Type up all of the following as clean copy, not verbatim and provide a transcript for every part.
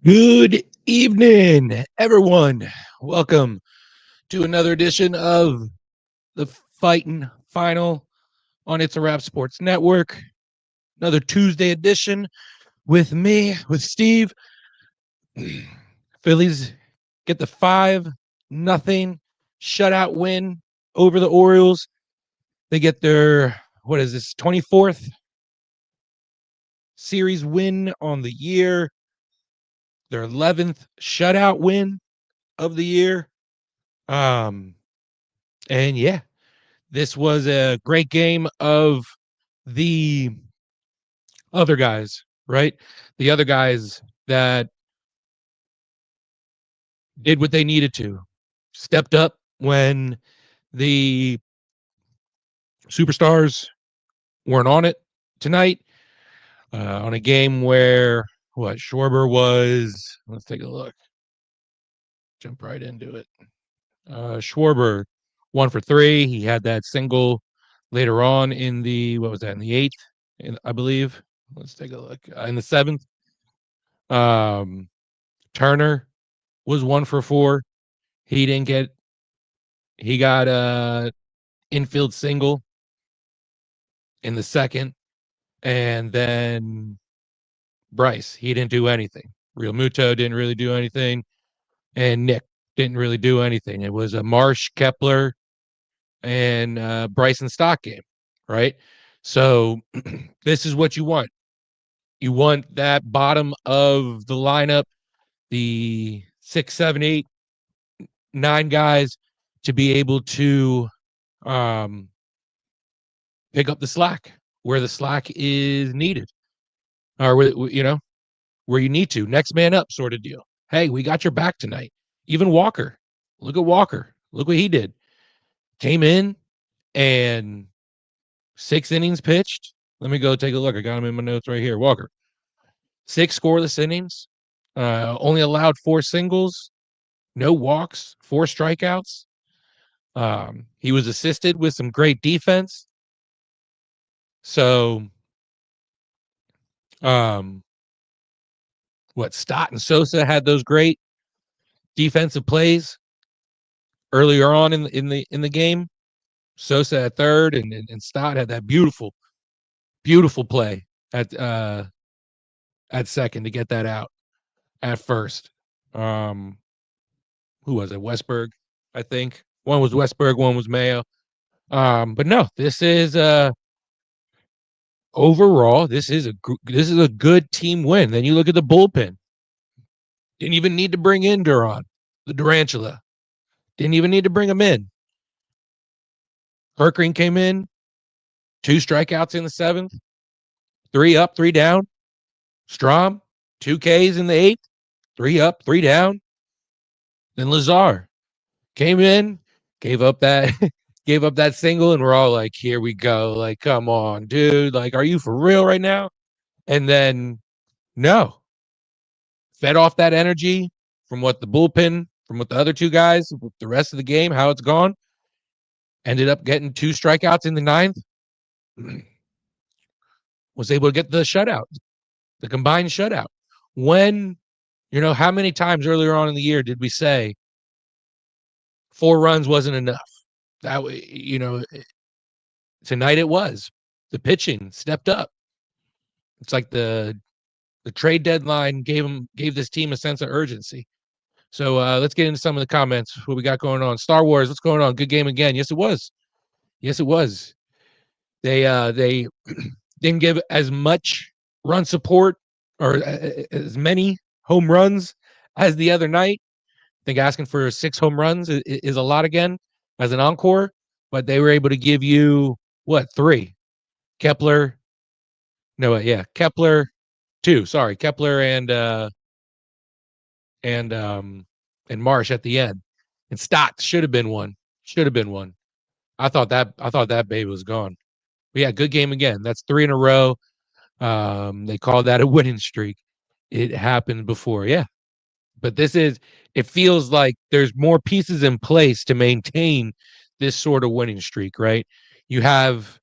Good evening, everyone. Welcome to another edition of the Fightin' Final on It's a Wrap Sports Network. Another Tuesday edition with me, with Steve. Phillies get the 5-0 shutout win over the Orioles. They get their, 24th series win on the year, their 11th shutout win of the year. And yeah, this was a great game of the other guys, right? The other guys that did what they needed to, stepped up when the superstars weren't on it tonight, on a game where Schwarber was, let's take a look, jump right into it. Schwarber 1 for 3. He had that single later on in the, in the 8th, I believe. Let's take a look. In the 7th, Turner was 1 for 4. He got a infield single in the 2nd, and then Bryce, he didn't do anything. Real Muto didn't really do anything, and Nick didn't really do anything. It was a Marsh, Kepler, and Bryson Stock game, right? So this is what you want. You want that bottom of the lineup, the 6, 7, 8, 9 guys, to be able to pick up the slack where the slack is needed, or where you need to. Next man up, sort of deal. Hey, we got your back tonight. Even Walker. Look at Walker. Look what he did. Came in and 6 innings pitched. Let me go take a look. I got him in my notes right here. Walker. 6 scoreless innings. Only allowed 4 singles. No walks. 4 strikeouts. He was assisted with some great defense. So, Stott and Sosa had those great defensive plays earlier on in the game. Sosa at third, and Stott had that beautiful play at second to get that out at first. Who was it? Westberg, I think. One was Westberg, one was Mayo. But no, this is overall, this is a good team win. Then you look at the bullpen. Didn't even need to bring in the Durantula. Didn't even need to bring him in. Herkring came in, 2 strikeouts in the 7th, 3 up, 3 down. Strom, 2 Ks in the 8th, 3 up, 3 down. Then Lazar came in, gave up that single, and we're all like, here we go. Like, come on, dude. Like, are you for real right now? And then, no. Fed off that energy from what the other 2 guys, the rest of the game, how it's gone. Ended up getting 2 strikeouts in the 9th. Was able to get the shutout, the combined shutout. When, how many times earlier on in the year did we say 4 runs wasn't enough? That way, tonight it was. The pitching stepped up. It's like the trade deadline gave this team a sense of urgency. So let's get into some of the comments. What we got going on? Star Wars, what's going on? Good game again. Yes, it was. Yes, it was. They didn't give as much run support or as many home runs as the other night. I think asking for 6 home runs is a lot again as an encore, but they were able to give you 3? Kepler, 2. Sorry, Kepler and Marsh at the end, and Stott should have been one. I thought that baby was gone. But yeah, good game again. That's 3 in a row. They call that a winning streak. It happened before, yeah. But it feels like there's more pieces in place to maintain this sort of winning streak, right? You have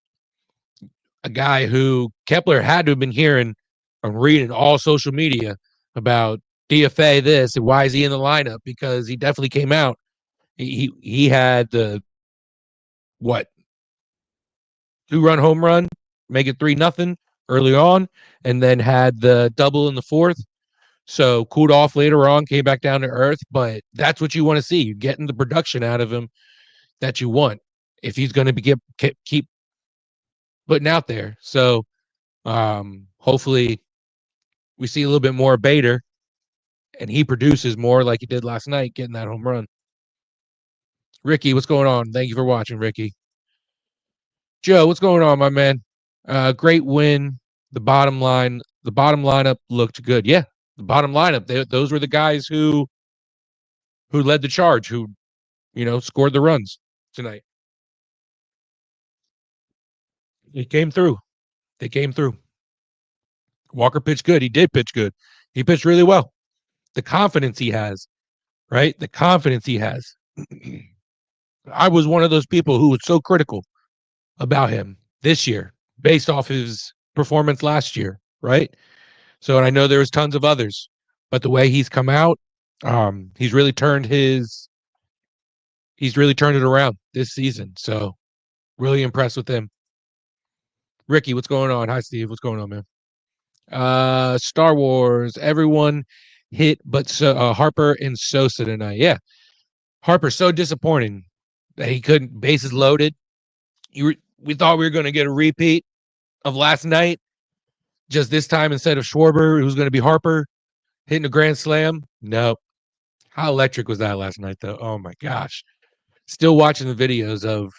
a guy who Kepler had to have been hearing or reading all social media about DFA this, and why is he in the lineup? Because he definitely came out. He had the what 2-run home run, make it 3-0 early on, and then had the double in the fourth. So cooled off later on, came back down to earth. But that's what you want to see. You're getting the production out of him that you want if he's going to be keep putting out there. So hopefully we see a little bit more Bader and he produces more like he did last night, getting that home run. Ricky, what's going on? Thank you for watching, Ricky. Joe, what's going on, my man? Great win. The bottom lineup looked good. Yeah, the bottom lineup. Those were the guys who led the charge, who scored the runs tonight. They came through. They came through. Walker pitched good. He did pitch good. He pitched really well. The confidence he has, right? The confidence he has. I was one of those people who was so critical about him this year based off his performance last year, right? So, and I know there was tons of others, but the way he's come out, he's really turned it around this season. So, really impressed with him. Ricky, what's going on? Hi, Steve. What's going on, man? Star Wars. Everyone hit, but Harper and Sosa tonight. Yeah, Harper so disappointing that he couldn't. Bases loaded. We thought we were going to get a repeat of last night. Just this time, instead of Schwarber, it was going to be Harper hitting a grand slam. No. How electric was that last night, though? Oh my gosh! Still watching the videos of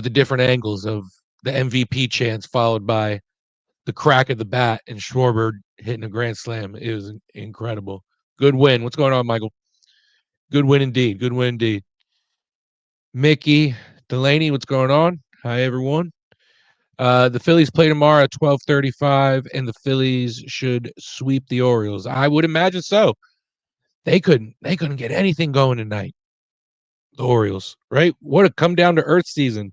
the different angles of the MVP chants, followed by the crack of the bat and Schwarber hitting a grand slam. It was incredible. Good win. What's going on, Michael? Good win indeed. Good win indeed. Mickey Delaney, what's going on? Hi, everyone. The Phillies play tomorrow at 12:35, and the Phillies should sweep the Orioles. I would imagine so. They couldn't get anything going tonight. The Orioles, right? What a come down to earth season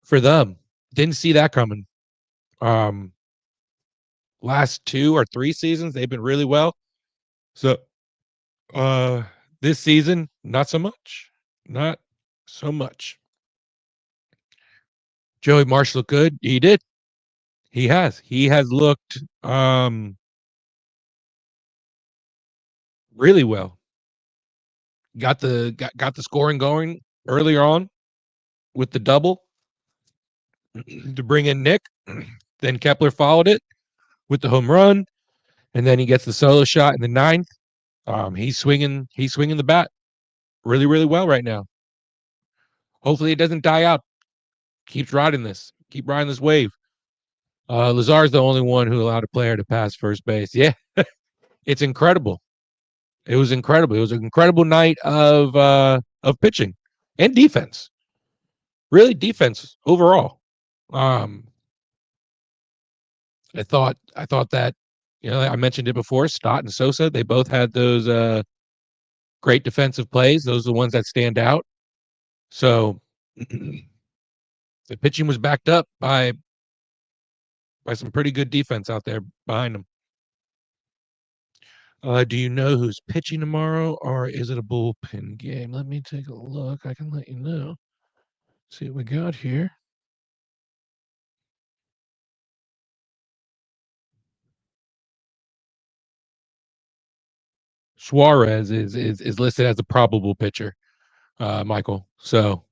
for them. Didn't see that coming. Last 2 or 3 seasons, they've been really well. So this season, not so much. Not so much. Joey Marsh looked good. He did. He has. He has looked really well. Got the scoring going earlier on with the double to bring in Nick. Then Kepler followed it with the home run, and then he gets the solo shot in the 9th. He's swinging the bat really, really well right now. Hopefully it doesn't die out. Keep riding this wave. Lazar's the only one who allowed a player to pass first base. Yeah, it's incredible. It was incredible. It was an incredible night of pitching and defense. Really, defense overall. I thought that I mentioned it before. Stott and Sosa, they both had those great defensive plays. Those are the ones that stand out. So the pitching was backed up by some pretty good defense out there behind them. Do you know who's pitching tomorrow, or is it a bullpen game? Let me take a look. I can let you know. See what we got here. Suarez is listed as a probable pitcher, Michael. So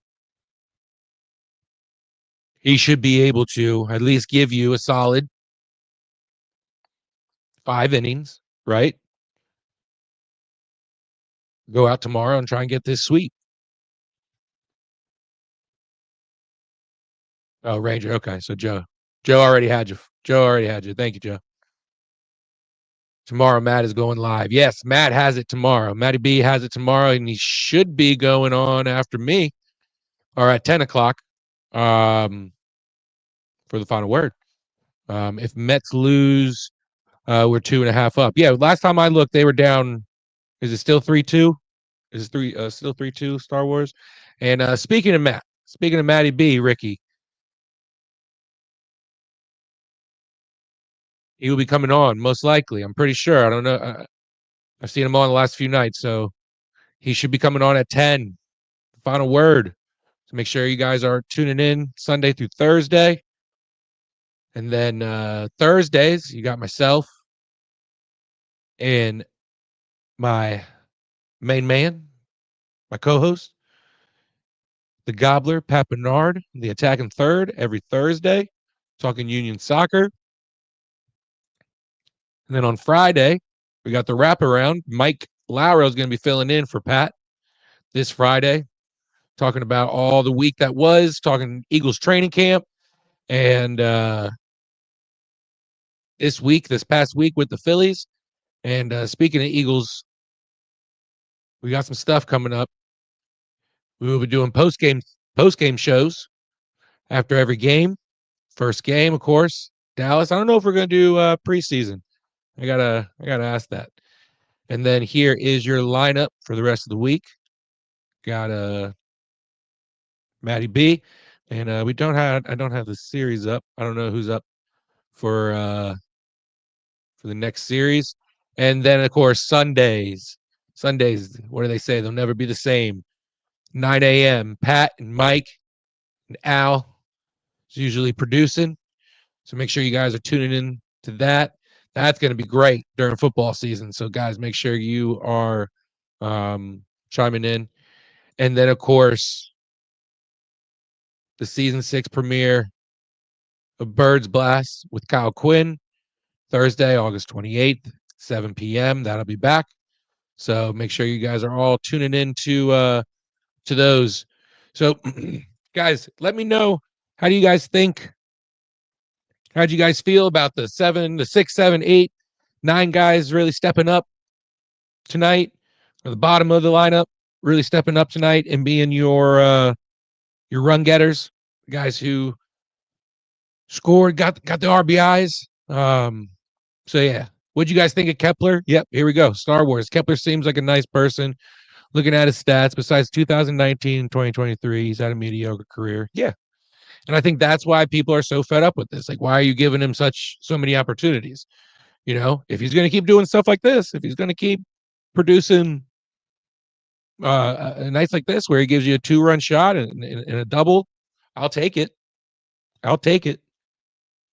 he should be able to at least give you a solid 5 innings, right? Go out tomorrow and try and get this sweep. Oh, Ranger. Okay, so Joe already had you. Thank you, Joe. Tomorrow, Matt is going live. Yes, Matt has it tomorrow. Matty B has it tomorrow, and he should be going on after me or at 10 o'clock for the final word. If Mets lose, we're 2.5 up. Yeah, last time I looked, they were down. Is it still 3-2? Is it still 3-2 Star Wars? And speaking of Matty B, Ricky, he will be coming on most likely. I'm pretty sure. I don't know. I've seen him on the last few nights, so he should be coming on at 10. Final word. So make sure you guys are tuning in Sunday through Thursday. And then Thursdays, you got myself and my main man, my co-host, the Gobbler, Pat Bernard, the Attacking Third, every Thursday, talking Union soccer. And then on Friday, we got the wraparound. Mike Lauro is going to be filling in for Pat this Friday, talking about all the week that was, talking Eagles training camp, and this past week with the Phillies. And speaking of Eagles, we got some stuff coming up. We will be doing post game shows after every game. First game, of course, Dallas. I don't know if we're going to do preseason. I gotta ask that. And then here is your lineup for the rest of the week. Got Matty B, and I don't have the series up. I don't know who's up for the next series. And then of course Sundays. Sundays, what do they say? They'll never be the same. 9 a.m. Pat and Mike and Al is usually producing. So make sure you guys are tuning in to that. That's going to be great during football season. So guys, make sure you are chiming in. And then of course, the season 6 premiere of Birds Blast with Kyle Quinn, Thursday, August 28th, 7 p.m. That'll be back. So make sure you guys are all tuning in to those. So guys, let me know, how do you guys think? How'd you guys feel about the 6, 7, 8, 9 guys really stepping up tonight, or the bottom of the lineup really stepping up tonight and being your run getters, guys who scored, got the RBIs. So yeah, what'd you guys think of Kepler? Yep, here we go. Star Wars. Kepler seems like a nice person. Looking at his stats, besides 2019 and 2023, he's had a mediocre career. Yeah. And I think that's why people are so fed up with this. Like, why are you giving him so many opportunities? You know, if he's going to keep doing stuff like this, if he's going to keep producing nights like this where he gives you a 2-run shot and a double, I'll take it. I'll take it.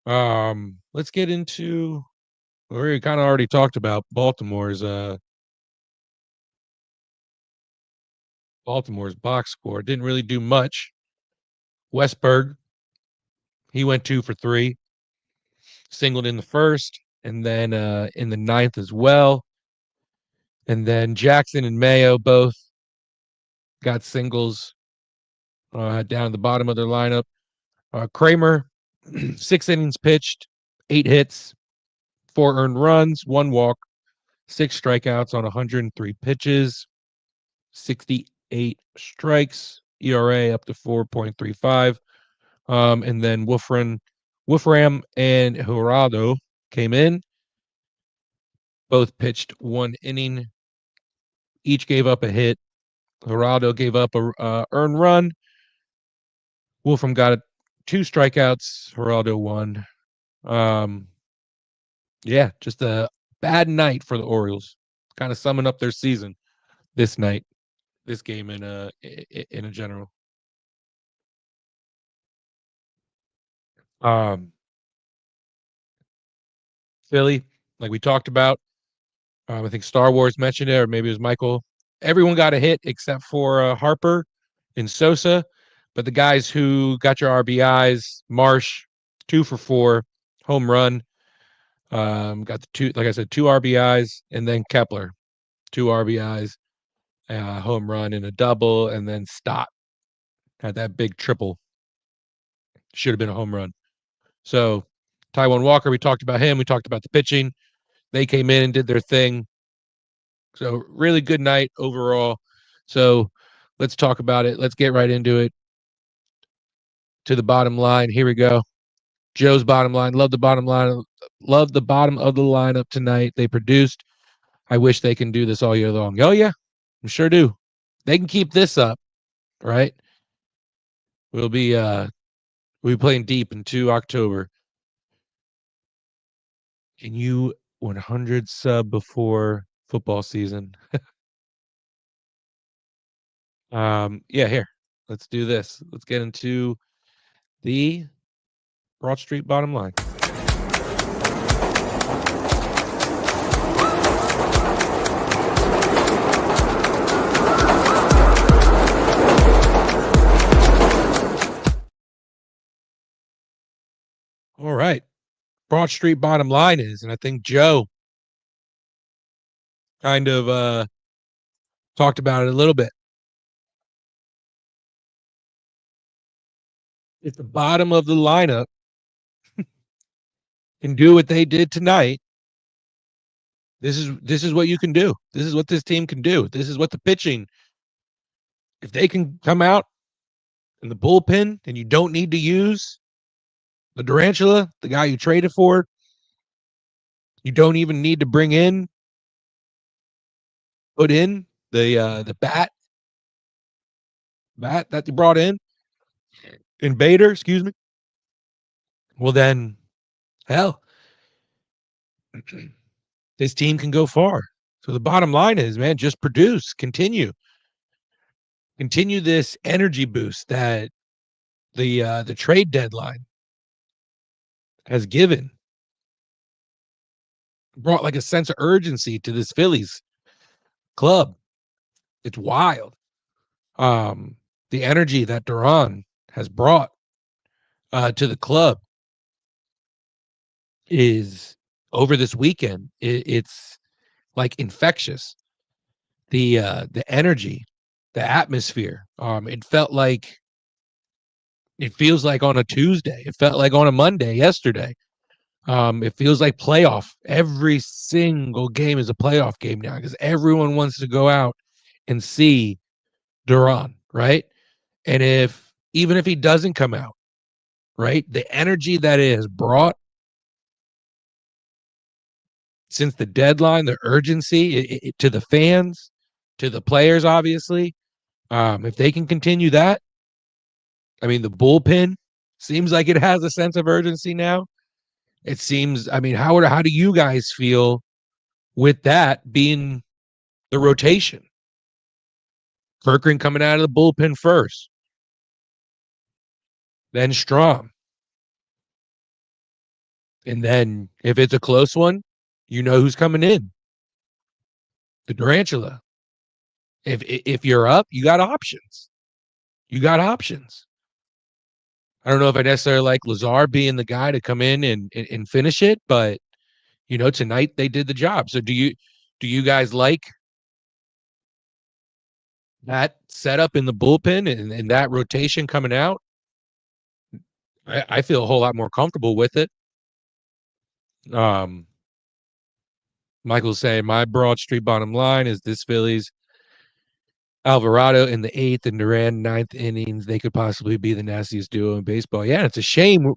Let's get into, we kind of already talked about Baltimore's box score. Didn't really do much. Westberg, he went 2 for 3, singled in the first, and then in the ninth as well. And then Jackson and Mayo both got singles down at the bottom of their lineup. Kramer, 6 innings pitched, 8 hits, 4 earned runs, 1 walk, 6 strikeouts on 103 pitches, 68 strikes, ERA up to 4.35. And then Wolfram and Geraldo came in. Both pitched 1 inning. Each gave up a hit. Geraldo gave up a earned run. Wolfram got 2 strikeouts. Geraldo 1. Yeah, just a bad night for the Orioles. Kind of summing up their season this night, this game in a general. Philly, like we talked about. I think Star Wars mentioned it, or maybe it was Michael. Everyone got a hit except for Harper and Sosa. But the guys who got your RBIs, Marsh, 2 for 4, home run. Got the 2, like I said, 2 RBIs, and then Kepler, 2 RBIs, home run and a double, and then Stott had that big triple. Should have been a home run. So Taijuan Walker, we talked about him. We talked about the pitching. They came in and did their thing. So really good night overall. So let's talk about it. Let's get right into it. To the bottom line. Here we go. Joe's bottom line. Love the bottom line. Love the bottom of the lineup tonight. They produced. I wish they can do this all year long. Oh yeah, I sure do. They can keep this up, right? We'll be playing deep into October. Can you 100 sub before football season. Yeah, here. Let's do this. Let's get into the Broad Street bottom line. All right. Broad Street bottom line is, and I think Joe kind of talked about it a little bit. If the bottom of the lineup can do what they did tonight, this is what you can do. This is what this team can do. This is what the pitching, if they can come out in the bullpen and you don't need to use the Durantula, the guy you traded for, you don't even need to put in the bat that you brought in Bader, excuse me. Well then, hell, this team can go far. So the bottom line is, man, just produce, continue this energy boost that the trade deadline has given. Brought like a sense of urgency to this Phillies club. It's wild. The energy that Duran has brought to the club is over this weekend. It's like infectious. The energy, the atmosphere. It feels like on a Tuesday. It felt like on a Monday yesterday. It feels like playoff. Every single game is a playoff game now because everyone wants to go out and see Duran, right? And even if he doesn't come out, right, the energy that it has brought since the deadline, the urgency to the fans, to the players, obviously, if they can continue that, I mean, the bullpen seems like it has a sense of urgency now. It seems, I mean, how do you guys feel with that being the rotation? Kirkland coming out of the bullpen first, then Strom. And then if it's a close one, you know who's coming in. The Durantula. If you're up, you got options. You got options. I don't know if I necessarily like Lazar being the guy to come in and finish it, but you know, tonight they did the job. So do you guys like that setup in the bullpen and that rotation coming out? I feel a whole lot more comfortable with it. Michael's saying my Broad Street bottom line is this Phillies Alvarado in the 8th and Duran 9th innings. They could possibly be the nastiest duo in baseball. Yeah, it's a shame.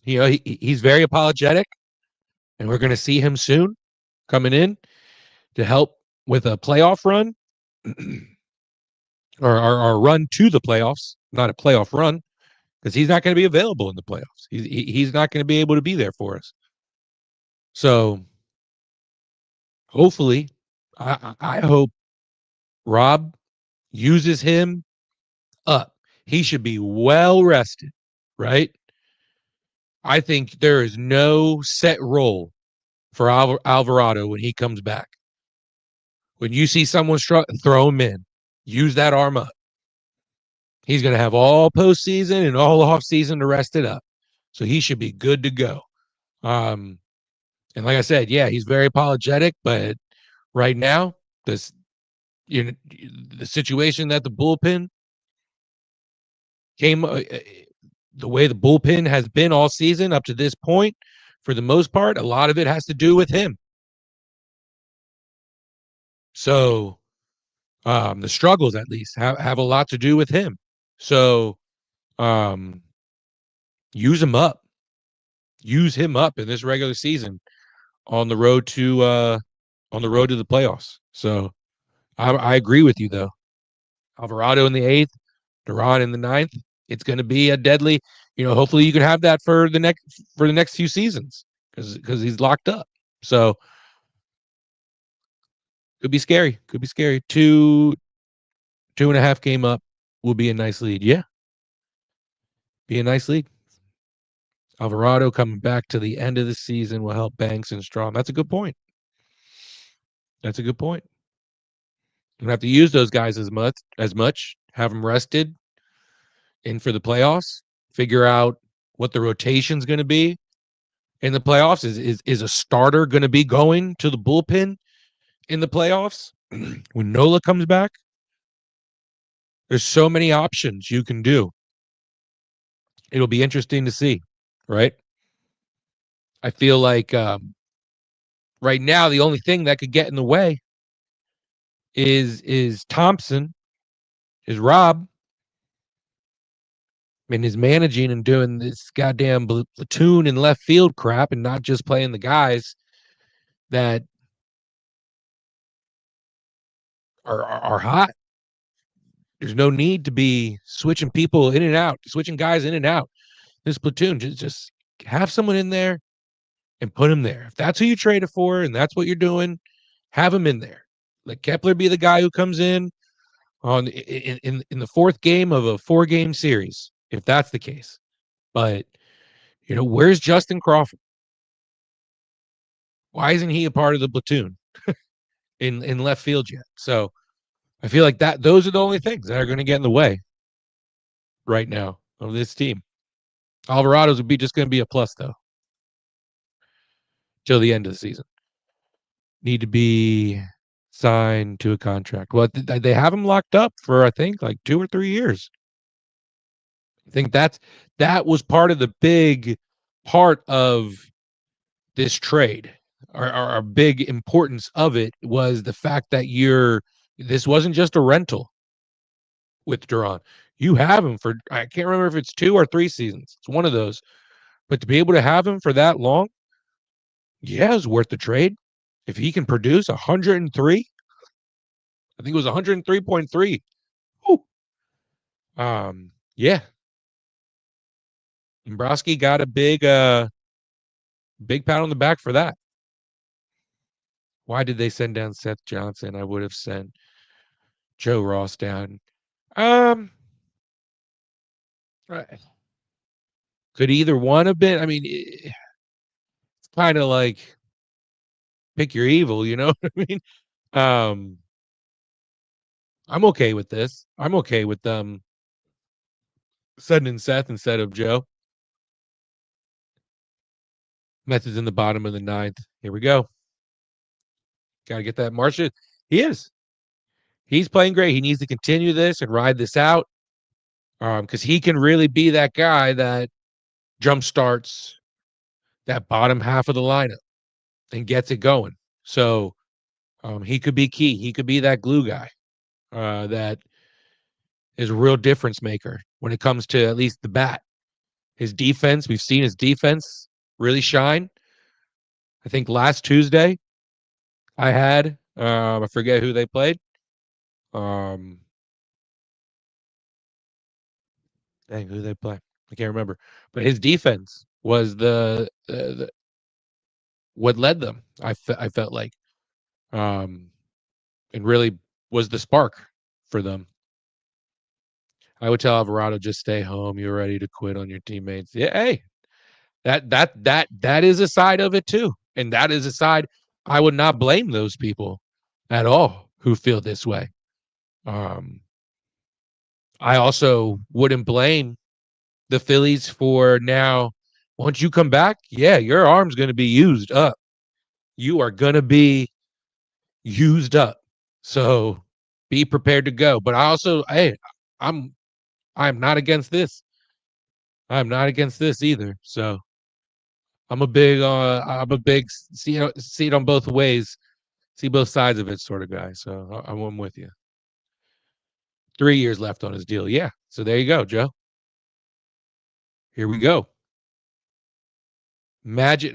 You know, he's very apologetic, and we're going to see him soon coming in to help with a playoff run or run to the playoffs, not a playoff run, because he's not going to be available in the playoffs. He's not going to be able to be there for us. So hopefully, I hope Rob uses him up. He should be well rested, right? I think there is no set role for Alvarado when he comes back. When you see someone throw him in, use that arm up. He's going to have all postseason and all offseason to rest it up. So he should be good to go. And like I said, yeah, he's very apologetic, but right now, the situation that the bullpen came, the way the bullpen has been all season up to this point, for the most part, a lot of it has to do with him. So the struggles, at least, have a lot to do with him. So use him up. Use him up in this regular season on the road to the playoffs. So I agree with you though. Alvarado in the 8th, Duran in the 9th. It's going to be a deadly. You know, hopefully you can have that for the next few seasons because he's locked up. So Could be scary. Could be scary. 2.5 game up will be a nice lead. Yeah. Be a nice lead. Alvarado coming back to the end of the season will help Banks and Strahm. That's a good point. That's a good point. You don't have to use those guys as much. Have them rested in for the playoffs. Figure out what the rotation's going to be in the playoffs. Is a starter going to be going to the bullpen in the playoffs when Nola comes back? There's so many options you can do. It'll be interesting to see, right? I feel like right now the only thing that could get in the way is Thompson, is Rob, and his managing and doing this goddamn platoon and left field crap and not just playing the guys that are hot. There's no need to be switching people in and out, switching guys in and out. This platoon, just have someone in there and put him there. If that's who you traded for and that's what you're doing, have him in there. Let Kepler be the guy who comes in on in the fourth game of a 4-game series, if that's the case. But where's Justin Crawford? Why isn't he a part of the platoon in left field yet? So I feel like those are the only things that are going to get in the way right now of this team. Alvarado's would be just going to be a plus though till the end of the season. Need to be signed to a contract. Well, they have him locked up for I think like 2 or 3 years. I think that was part of the big part of this trade. Our big importance of it was the fact that this wasn't just a rental with Duran. You have him for I can't remember if it's 2 or 3 seasons. It's one of those. But to be able to have him for that long, yeah, it's worth the trade. If he can produce 103, I think it was 103.3. Yeah. Dombrowski got a big pat on the back for that. Why did they send down Seth Johnson? I would have sent Joe Ross down. Could either one have been? I mean, it's kind of like pick your evil, you know what I mean? I'm okay with this. I'm okay with them sending Seth instead of Joe. Method's in the bottom of the 9th. Here we go. Got to get that Marcia. He is. He's playing great. He needs to continue this and ride this out because he can really be that guy that jump starts that bottom half of the lineup and gets it going. So he could be key. He could be that glue guy that is a real difference maker when it comes to at least the bat. His defense, we've seen his defense really shine. I think last Tuesday I had, I forget who they played. Dang, who they play? I can't remember. But his defense was the what led them. I felt like, and really was the spark for them. I would tell Alvarado, just stay home. You're ready to quit on your teammates. Yeah, hey, that is a side of it too, and that is a side I would not blame those people at all who feel this way. I also wouldn't blame the Phillies for now. Once you come back, yeah, your arm's going to be used up. You are going to be used up. So be prepared to go. But I also, hey, I'm not against this. I'm not against this either. So I'm a big see it on both ways, see both sides of it sort of guy. So I'm with you. 3 years left on his deal. Yeah. So there you go, Joe. Here we go. Imagine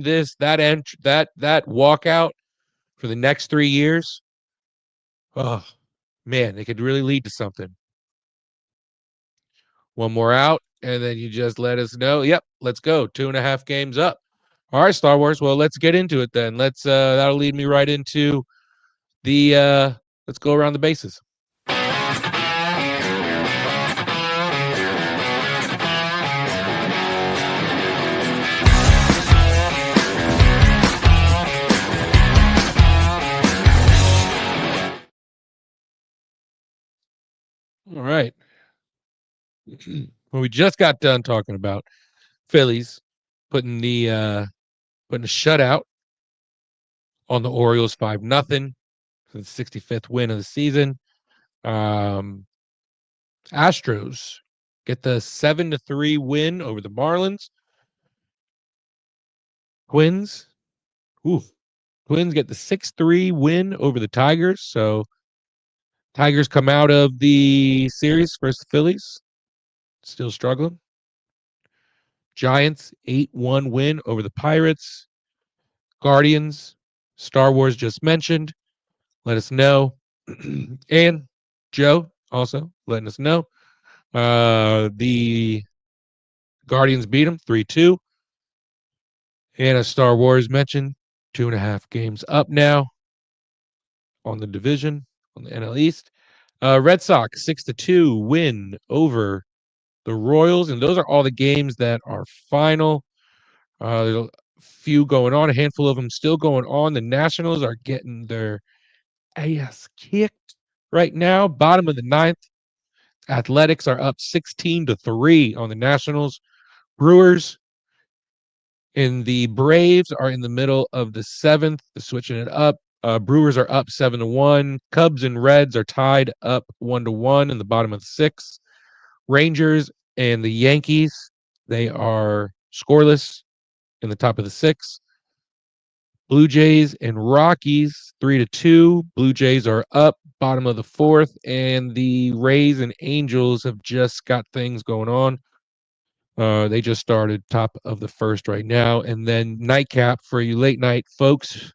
this, that walkout for the next 3 years. Oh man, it could really lead to something. One more out, and then you just let us know. Yep, let's go. 2.5 games up. All right, Star Wars. Well, let's get into it then. That'll lead me right into let's go around the bases. All right. Well, we just got done talking about Phillies putting a shutout on the Orioles 5-0 for the 65th win of the season. Astros get the 7-3 win over the Marlins. Twins get the 6-3 win over the Tigers. So Tigers come out of the series versus the Phillies, still struggling. Giants 8-1 win over the Pirates. Guardians, Star Wars just mentioned. Let us know. And Joe also letting us know. The Guardians beat them 3-2. And as Star Wars mentioned, 2.5 games up now on the division, on the NL East. Red Sox 6-2 win over the Royals. And those are all the games that are final. There's a few going on, a handful of them still going on. The Nationals are getting their ass kicked right now. Bottom of the ninth. Athletics are up 16-3 on the Nationals. Brewers and the Braves are in the middle of the seventh. They're switching it up. Brewers are up 7-1. Cubs and Reds are tied up 1-1 in the bottom of the sixth. Rangers and the Yankees, they are scoreless in the top of the sixth. Blue Jays and Rockies 3-2. Blue Jays are up bottom of the fourth, and the Rays and Angels have just got things going on. They just started top of the first right now. And then nightcap for you late night folks.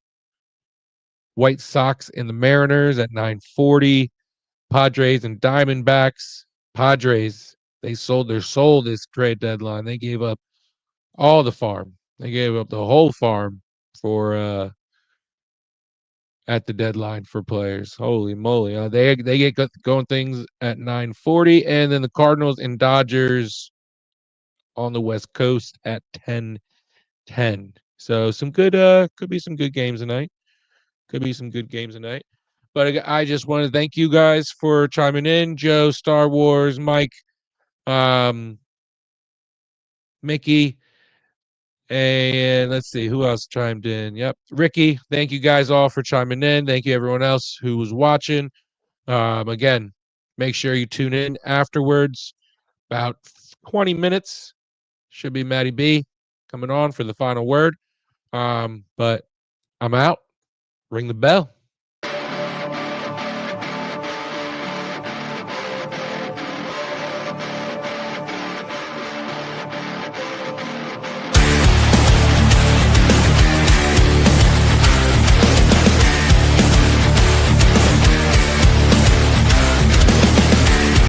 White Sox and the Mariners at 9:40. Padres and Diamondbacks. Padres, they sold their soul this trade deadline. They gave up all the farm. They gave up the whole farm for at the deadline for players. Holy moly. They get going things at 9:40. And then the Cardinals and Dodgers on the West Coast at 10:10. So some good could be some good games tonight. Could be some good games tonight. But I just want to thank you guys for chiming in. Joe, Star Wars, Mike, Mickey, and let's see who else chimed in. Yep, Ricky. Thank you guys all for chiming in. Thank you everyone else who was watching. Again, make sure you tune in afterwards. About 20 minutes should be Matty B coming on for the final word. But I'm out. Ring the bell.